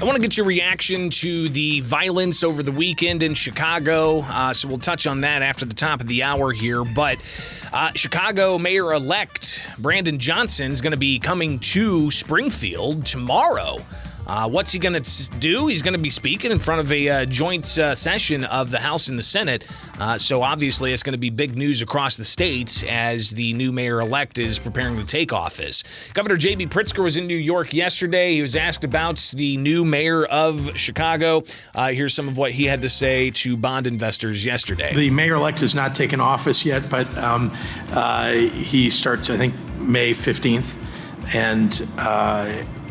I want to get your reaction to the violence over the weekend in Chicago, so we'll touch on that after the top of the hour here. But Chicago Mayor-elect Brandon Johnson is going to be coming to Springfield tomorrow. What's he going to do? He's going to be speaking in front of a joint session of the House and the Senate. So obviously it's going to be big news across the state as the new mayor-elect is preparing to take office. Governor J.B. Pritzker was in New York yesterday. He was asked about the new mayor of Chicago. Here's some of what he had to say to bond investors yesterday. The mayor-elect has not taken office yet, but he starts, I think, May 15th. And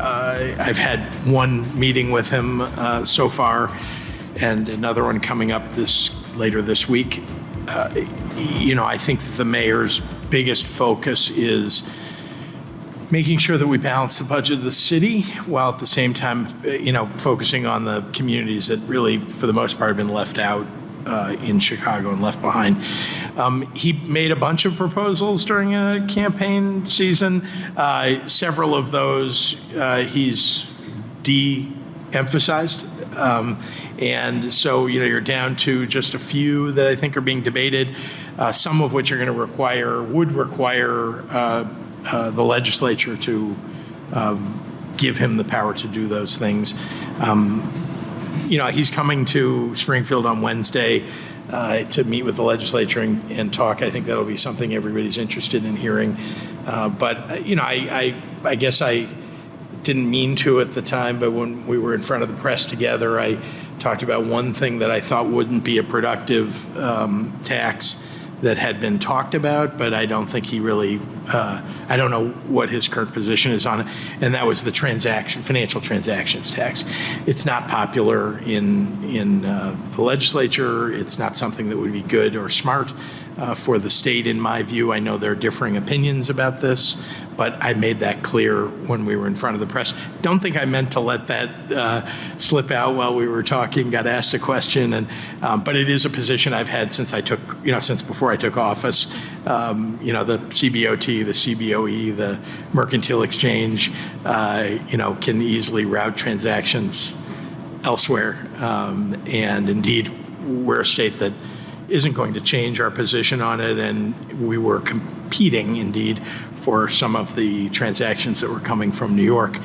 I've had one meeting with him so far, and another one coming up later this week. I think that the mayor's biggest focus is making sure that we balance the budget of the city, while at the same time, focusing on the communities that really, for the most part, have been left out in Chicago and left behind. He made a bunch of proposals during a campaign season. Several of those he's de-emphasized. And so, you're down to just a few that I think are being debated, some of which are going to would require the legislature to give him the power to do those things. He's coming to Springfield on Wednesday to meet with the legislature and talk. I think that'll be something everybody's interested in hearing. But I guess I didn't mean to at the time, but when we were in front of the press together, I talked about one thing that I thought wouldn't be a productive tax that had been talked about, but I don't think he really, I don't know what his current position is on it, and that was the financial transactions tax. It's not popular in the legislature. It's not something that would be good or smart for the state, in my view. I know there are differing opinions about this, but I made that clear when we were in front of the press. Don't think I meant to let that slip out while we were talking. Got asked a question, but it is a position I've had since before I took office. The CBOT, the CBOE, the Mercantile Exchange, can easily route transactions elsewhere, and indeed, we're a state that isn't going to change our position on it, and we were competing, indeed, for some of the transactions that were coming from New York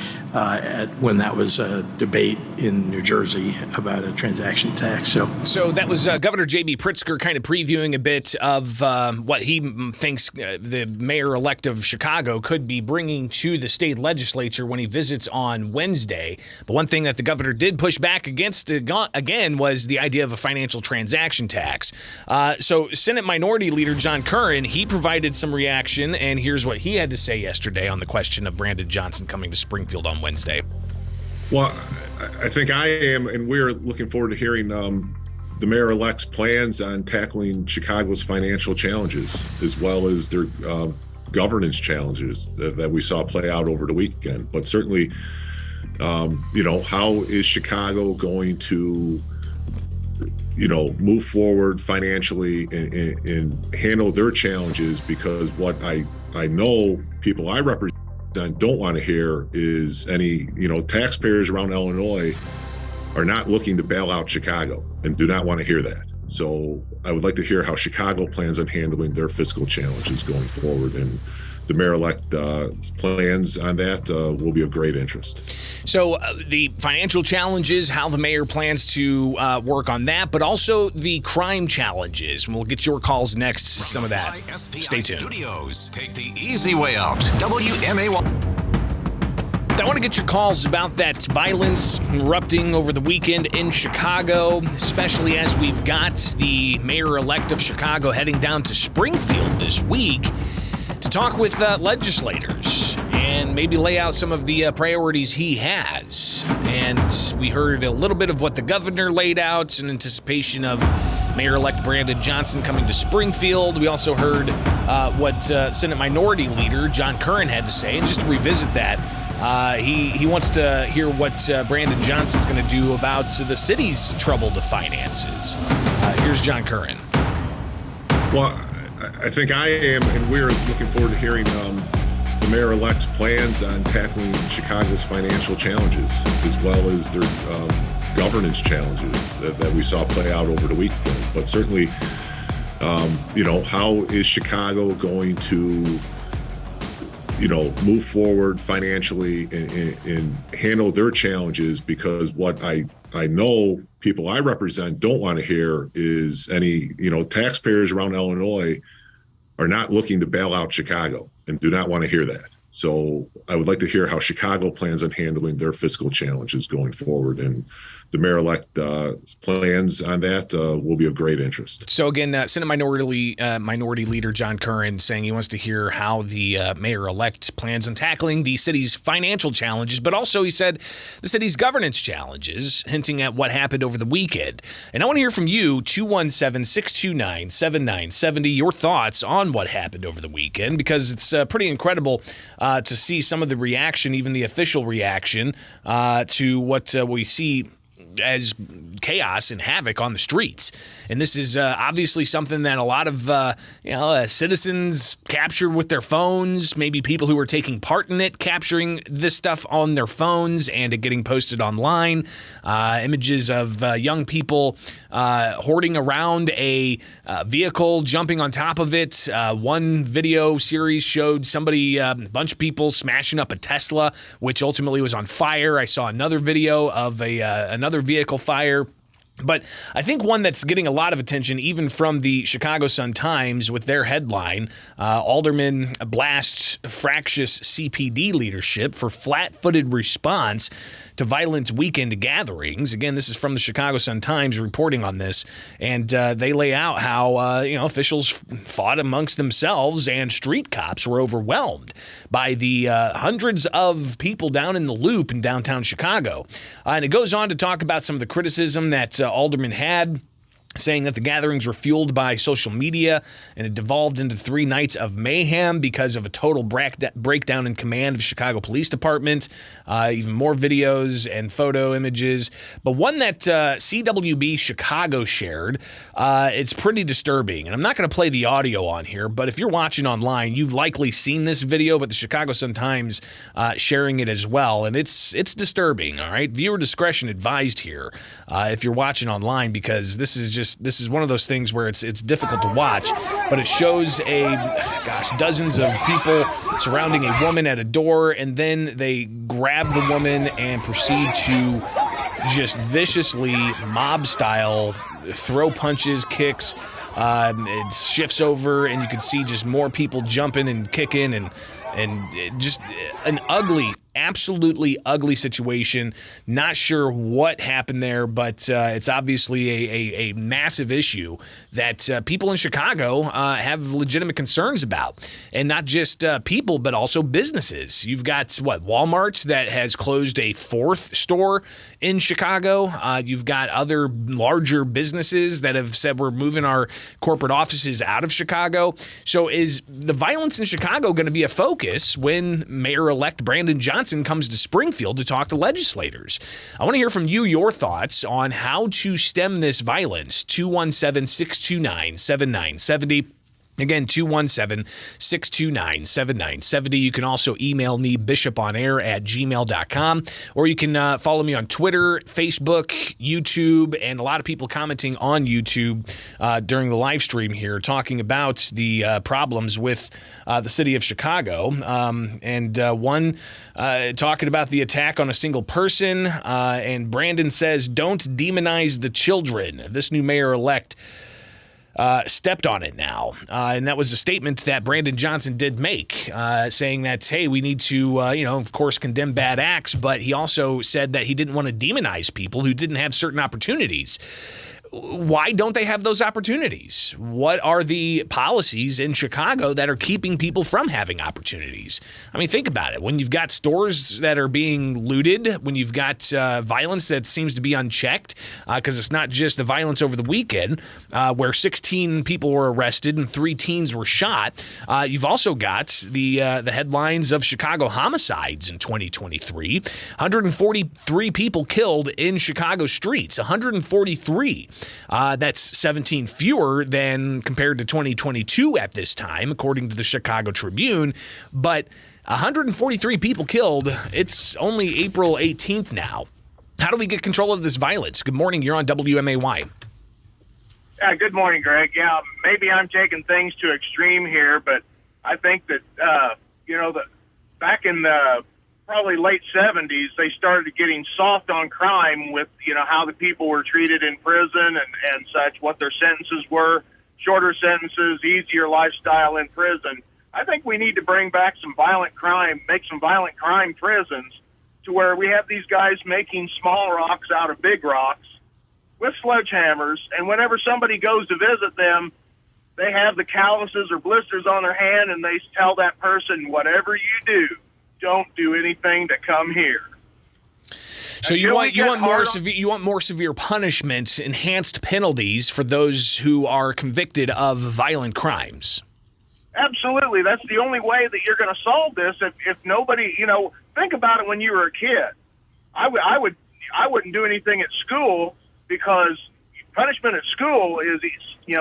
when that was a debate in New Jersey about a transaction tax. So that was Governor J.B. Pritzker kind of previewing a bit of what he thinks the mayor-elect of Chicago could be bringing to the state legislature when he visits on Wednesday. But one thing that the governor did push back against again was the idea of a financial transaction tax. So Senate Minority Leader John Curran, he provided some reaction, and here's what he had to say yesterday on the question of Brandon Johnson coming to Springfield on Wednesday. Well, I think I am, and we're looking forward to hearing the mayor-elect's plans on tackling Chicago's financial challenges, as well as their governance challenges that we saw play out over the weekend. But certainly, how is Chicago going to move forward financially and handle their challenges? Because what I know people I represent don't want to hear is any, taxpayers around Illinois are not looking to bail out Chicago and do not want to hear that. So I would like to hear how Chicago plans on handling their fiscal challenges going forward. And the mayor-elect plans on that will be of great interest. So the financial challenges, how the mayor plans to work on that, but also the crime challenges. And we'll get your calls next to some of that. Stay tuned. Studios, take the easy way out. WMAY. I want to get your calls about that violence erupting over the weekend in Chicago, especially as we've got the mayor-elect of Chicago heading down to Springfield this week to talk with legislators and maybe lay out some of the priorities he has. And we heard a little bit of what the governor laid out in anticipation of Mayor-elect Brandon Johnson coming to Springfield. We also heard what Senate Minority Leader John Curran had to say. And just to revisit that, he wants to hear what Brandon Johnson's going to do about the city's troubled finances. Here's John Curran. Well, I think I am, and we're looking forward to hearing the mayor-elect's plans on tackling Chicago's financial challenges, as well as their governance challenges that we saw play out over the weekend. But certainly, how is Chicago going to, move forward financially and handle their challenges? Because what I know people I represent don't want to hear is any, taxpayers around Illinois are not looking to bail out Chicago and do not want to hear that. So I would like to hear how Chicago plans on handling their fiscal challenges going forward. And the mayor-elect plans on that will be of great interest. So again, Senate Minority Leader John Curran saying he wants to hear how the mayor-elect plans on tackling the city's financial challenges, but also he said the city's governance challenges, hinting at what happened over the weekend. And I want to hear from you, 217-629-7970, your thoughts on what happened over the weekend, because it's pretty incredible to see some of the reaction, even the official reaction, to what we see as chaos and havoc on the streets. And this is obviously something that a lot of citizens captured with their phones, maybe people who are taking part in it capturing this stuff on their phones and it getting posted online. Images of young people hoarding around a vehicle, jumping on top of it. One video series showed a bunch of people smashing up a Tesla, which ultimately was on fire. I saw another video of another vehicle fire. But I think one that's getting a lot of attention, even from the Chicago Sun-Times with their headline, Alderman blasts fractious CPD leadership for flat-footed response to violent weekend gatherings. Again, this is from the Chicago Sun-Times reporting on this, and they lay out how officials fought amongst themselves and street cops were overwhelmed by the hundreds of people down in the Loop in downtown Chicago. And it goes on to talk about some of the criticism that Alderman had, saying that the gatherings were fueled by social media and it devolved into 3 nights of mayhem because of a total breakdown in command of Chicago Police Department. Even more videos and photo images. But one that CWB Chicago shared, it's pretty disturbing. And I'm not going to play the audio on here, but if you're watching online, you've likely seen this video, but the Chicago Sun-Times sharing it as well. And it's disturbing, all right? Viewer discretion advised here if you're watching online, because this is one of those things where it's difficult to watch, but it shows dozens of people surrounding a woman at a door, and then they grab the woman and proceed to just viciously mob style throw punches, kicks. It shifts over, and you can see just more people jumping and kicking, and just an absolutely ugly situation. Not sure what happened there, but it's obviously a massive issue that people in Chicago have legitimate concerns about. And not just people, but also businesses. You've got, Walmart that has closed a 4th store in Chicago. You've got other larger businesses that have said we're moving our corporate offices out of Chicago. So is the violence in Chicago going to be a focus when Mayor-elect Brandon Johnson comes to Springfield to talk to legislators? I want to hear from you, your thoughts on how to stem this violence. 217-629-7970. Again, 217-629-7970. You can also email me, bishoponair@gmail.com, or you can follow me on Twitter, Facebook, YouTube, and a lot of people commenting on YouTube during the live stream here, talking about the problems with the city of Chicago. One talking about the attack on a single person, and Brandon says, don't demonize the children. This new mayor-elect stepped on it now. And that was a statement that Brandon Johnson did make, saying that, hey, we need to, of course, condemn bad acts. But he also said that he didn't want to demonize people who didn't have certain opportunities. Why don't they have those opportunities? What are the policies in Chicago that are keeping people from having opportunities? I mean, think about it. When you've got stores that are being looted, when you've got violence that seems to be unchecked, because it's not just the violence over the weekend where 16 people were arrested and 3 teens were shot. You've also got the headlines of Chicago homicides in 2023. 143 people killed in Chicago streets. 143. That's 17 fewer than compared to 2022 at this time, according to the Chicago Tribune. But 143 people killed. It's only April 18th now. How do we get control of this violence? Good morning. You're on WMAY. Yeah, good morning, Greg. Yeah, maybe I'm taking things to extreme here, but I think that, back in the probably late 70s, they started getting soft on crime with, how the people were treated in prison and such, what their sentences were, shorter sentences, easier lifestyle in prison. I think we need to bring back some violent crime, make some violent crime prisons to where we have these guys making small rocks out of big rocks with sledgehammers, and whenever somebody goes to visit them, they have the calluses or blisters on their hand, and they tell that person, whatever you do, don't do anything to come here. So you want more severe punishments, enhanced penalties for those who are convicted of violent crimes. Absolutely. That's the only way that you're going to solve this. If nobody, think about it when you were a kid. I wouldn't do anything at school because punishment at school is,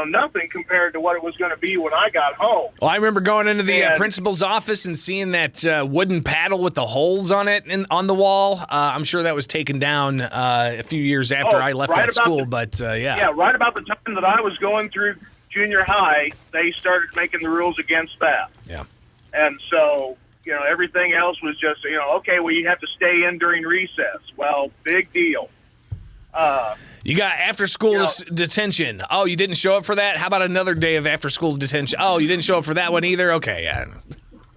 nothing compared to what it was going to be when I got home. Well, I remember going into the principal's office and seeing that wooden paddle with the holes on it on the wall. I'm sure that was taken down a few years after I left that school, yeah. Yeah, right about the time that I was going through junior high, they started making the rules against that. Yeah. And so, everything else was just, okay, well, you have to stay in during recess. Well, big deal. You got after-school detention. Oh, you didn't show up for that? How about another day of after-school detention? Oh, you didn't show up for that one either? Okay, yeah.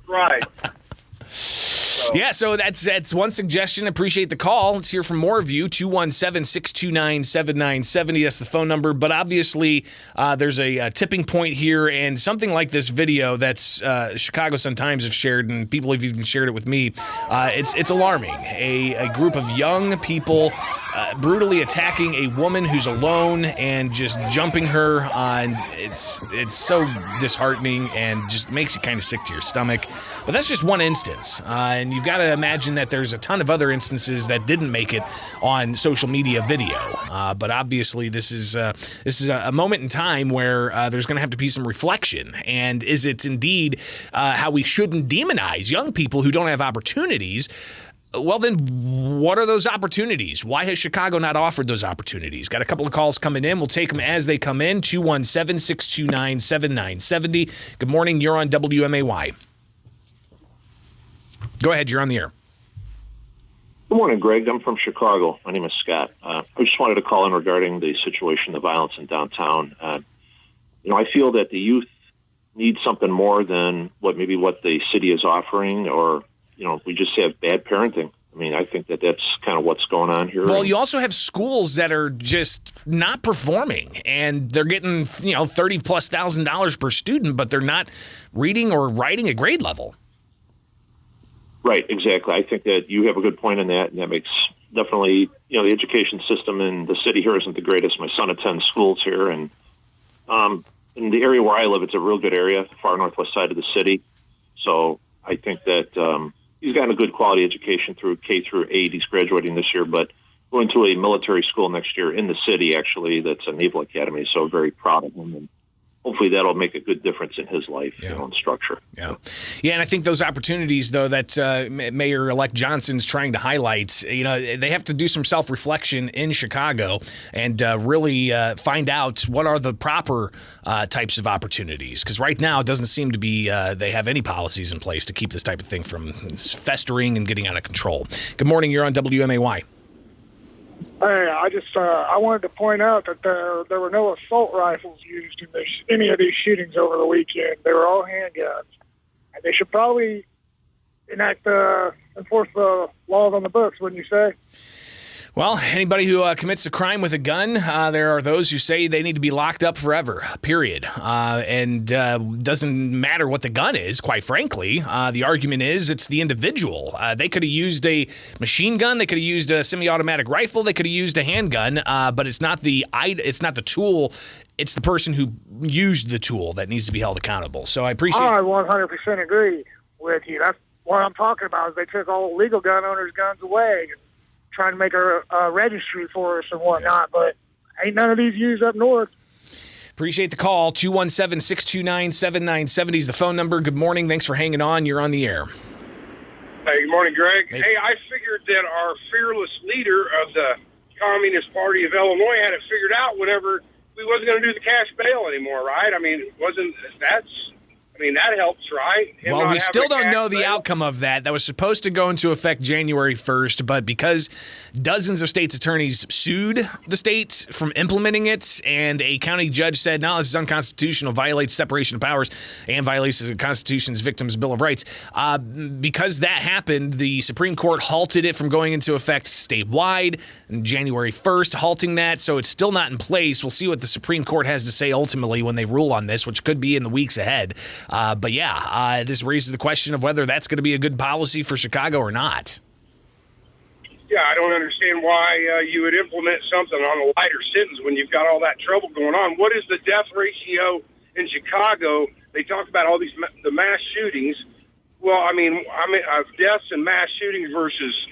Right. Yeah, so that's one suggestion. Appreciate the call. Let's hear from more of you. 217-629-7970. That's the phone number. But obviously, there's a tipping point here, and something like this video that's Chicago Sun-Times have shared, and people have even shared it with me. It's alarming. A group of young people brutally attacking a woman who's alone and just jumping her. And it's so disheartening and just makes you kind of sick to your stomach. But that's just one instance. And you've got to imagine that there's a ton of other instances that didn't make it on social media video. But obviously, this is a moment in time where there's going to have to be some reflection. And is it indeed how we shouldn't demonize young people who don't have opportunities? Well, then, what are those opportunities? Why has Chicago not offered those opportunities? Got a couple of calls coming in. We'll take them as they come in. 217-629-7970. Good morning. You're on WMAY. Go ahead. You're on the air. Good morning, Greg. I'm from Chicago. My name is Scott. I just wanted to call in regarding the situation, the violence in downtown. I feel that the youth need something more than what the city is offering, or we just have bad parenting. I mean, I think that's kind of what's going on here. Well, you also have schools that are just not performing, and they're getting, $30,000+ per student, but they're not reading or writing at grade level. Right, exactly. I think that you have a good point in that, and that makes definitely, the education system in the city here isn't the greatest. My son attends schools here, and in the area where I live, it's a real good area, the far northwest side of the city. So I think that he's gotten a good quality education through K through 8. He's graduating this year, but going to a military school next year in the city, actually, that's a naval academy. So very proud of him. And hopefully that'll make a good difference in his life and structure. Yeah, and I think those opportunities, though, that Mayor-elect Johnson's trying to highlight, they have to do some self-reflection in Chicago and really find out what are the proper types of opportunities. Because right now it doesn't seem to be they have any policies in place to keep this type of thing from festering and getting out of control. Good morning. You're on WMAY. Hey, I wanted to point out that there were no assault rifles used in any of these shootings over the weekend. They were all handguns. And they should probably enforce the laws on the books, wouldn't you say? Well, anybody who commits a crime with a gun, there are those who say they need to be locked up forever, period. And doesn't matter what the gun is, quite frankly. The argument is it's the individual. They could have used a machine gun. They could have used a semi-automatic rifle. They could have used a handgun. But it's not the tool. It's the person who used the tool that needs to be held accountable. So I appreciate I 100% agree with you. That's what I'm talking about is they took all legal gun owners' guns away and trying to make a registry for us and whatnot, but ain't none of these used up north. Appreciate the call. 217-629-7970 is the phone number. Good morning. Thanks for hanging on. You're on the air. Hey, good morning, Greg. Hey. Hey, I figured that our fearless leader of the Communist Party of Illinois had it figured out whenever we wasn't going to do the cash bail anymore, right? I mean, that helps, right? Him Well, not we having still a don't cash know the bail. outcome of that. That was supposed to go into effect January 1st, but because dozens of states' attorneys sued the state from implementing it, and a county judge said, no, this is unconstitutional, violates separation of powers, and violates the Constitution's Victims' Bill of Rights. Because that happened, the Supreme Court halted it from going into effect statewide on January 1st, halting that, so it's still not in place. We'll see what the Supreme Court has to say ultimately when they rule on this, which could be in the weeks ahead. But yeah, this raises the question of whether that's going to be a good policy for Chicago or not. Yeah, I don't understand why you would implement something on a lighter sentence when you've got all that trouble going on. What is the death ratio in Chicago? They talk about all these the mass shootings. Well, I mean, deaths and mass shootings versus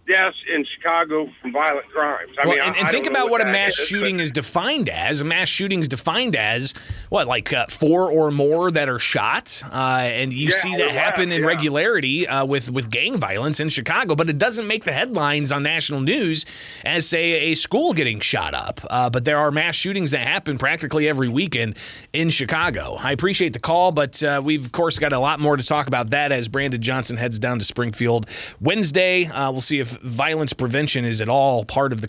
deaths in Chicago from violent crimes. I mean, and I think don't know about what a that mass is, shooting but- is defined as. A mass shooting is defined as, like 4 or more that are shot. And you see that happen in regularity with gang violence in Chicago. But it doesn't make the headlines on national news as, say, a school getting shot up. But there are mass shootings that happen practically every weekend in Chicago. I appreciate the call, but we've, of course, got a lot more to talk about that as Brandon Johnson heads down to Springfield Wednesday. We'll see if violence prevention is at all part of the